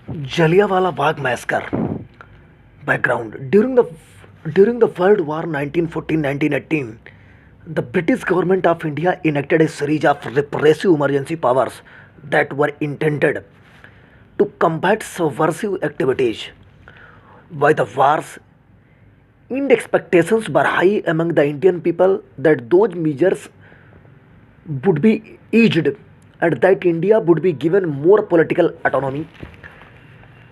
Jallianwala Bagh massacre. Background: during the World War 1914-1918, the British government of India enacted a series of repressive emergency powers that were intended to combat subversive activities. By the war's end, expectations were high among the Indian people that those measures would be eased and that India would be given more political autonomy.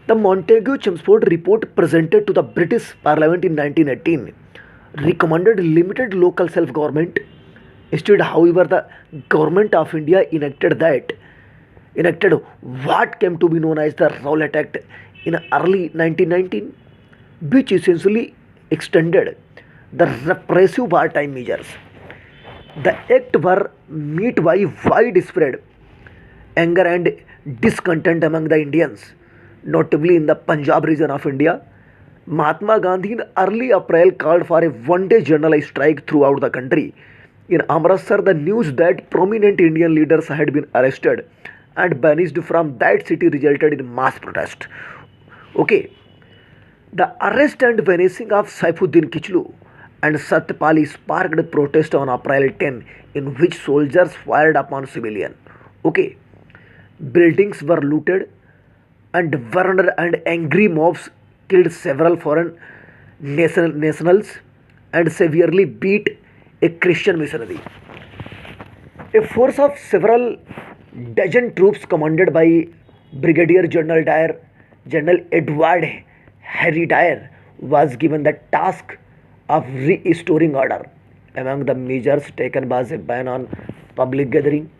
The Montagu-Chelmsford report presented to the British Parliament in 1918 recommended limited local self-government. Instead, however, the Government of India enacted what came to be known as the Rowlatt Act in early 1919, which essentially extended the repressive wartime measures. The act were met by widespread anger and discontent among the Indians, notably in the Punjab region of India. Mahatma Gandhi in early April called for a one-day general strike throughout the country. In Amritsar, the news that prominent Indian leaders had been arrested and banished from that city resulted in mass protest. Okay, the arrest and vanishing of Saifuddin Kichlu and Satyapali sparked protest on April 10, in which soldiers fired upon civilians. Okay, buildings were looted and burned, and angry mobs killed several foreign nationals and severely beat a Christian missionary. A force of several dozen troops commanded by Brigadier General Dyer, General Edward Harry Dyer, was given the task of restoring order. Among the measures taken was a ban on public gathering,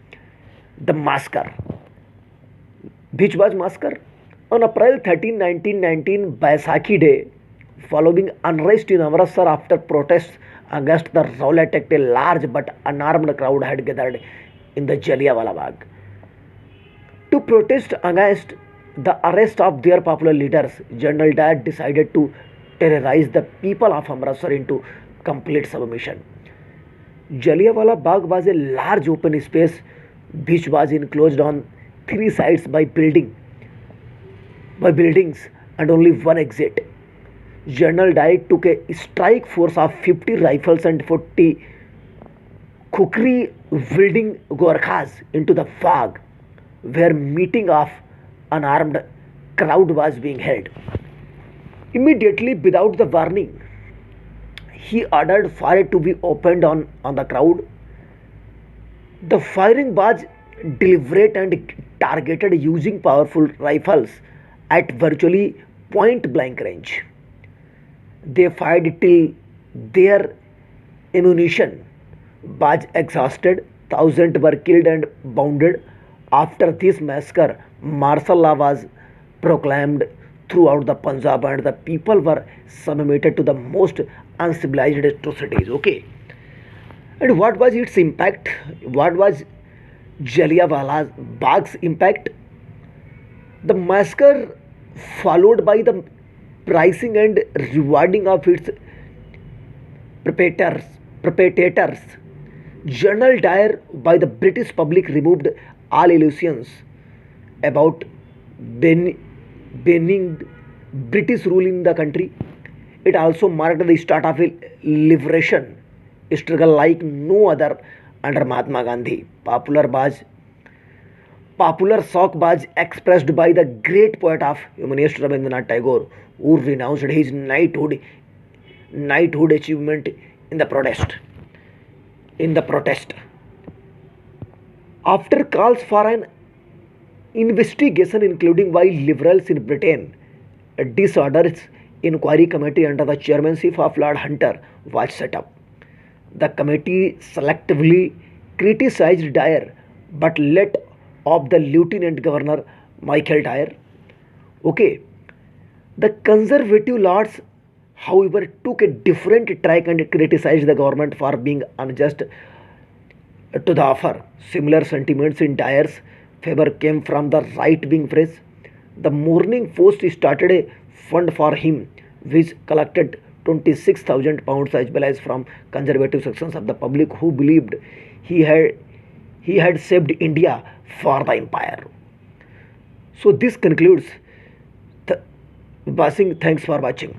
the massacre, which was massacre. On April 13, 1919, Baisakhi Day, following unrest in Amritsar after protests against the Rowlatt Act, a large but unarmed crowd had gathered in the Jallianwala Bagh to protest against the arrest of their popular leaders. General Dyer decided to terrorize the people of Amritsar into complete submission. Jallianwala Bagh was a large open space which was enclosed on three sides by buildings and only one exit. General Dyer took a strike force of 50 rifles and 40 kukri wielding Gorkhas into the fog where meeting of unarmed crowd was being held. Immediately without the warning, he ordered fire to be opened on the crowd. The firing was deliberate and targeted using powerful rifles at virtually point blank range. They fired till their ammunition was exhausted. Thousands were killed and wounded. After this massacre, martial law was proclaimed throughout the Punjab and the people were submitted to the most uncivilized atrocities. Okay. And what was its impact? What was Jallianwala Bagh's impact? The massacre, followed by the pricing and rewarding of its perpetrators, perpetrators, General Dyer by the British public removed all illusions about being British rule in the country. It also marked the start of a liberation struggle like no other under Mahatma Gandhi. Popular shock was expressed by the great poet of humanist Rabindranath Tagore, who renounced his knighthood achievement in the protest. In the protest, after calls for an investigation, including by liberals in Britain, a disorders inquiry committee under the chairmanship of Lord Hunter was set up. The committee selectively criticized Dyer but let off the Lieutenant Governor Michael Dyer. Okay, the conservative lords, however, took a different track and criticized the government for being unjust to the offer. Similar sentiments in Dyer's favor came from the right wing press. The Morning Post started a fund for him, which collected £26,000 as well as from conservative sections of the public who believed he had saved India for the empire. So this concludes passing. Thanks for watching.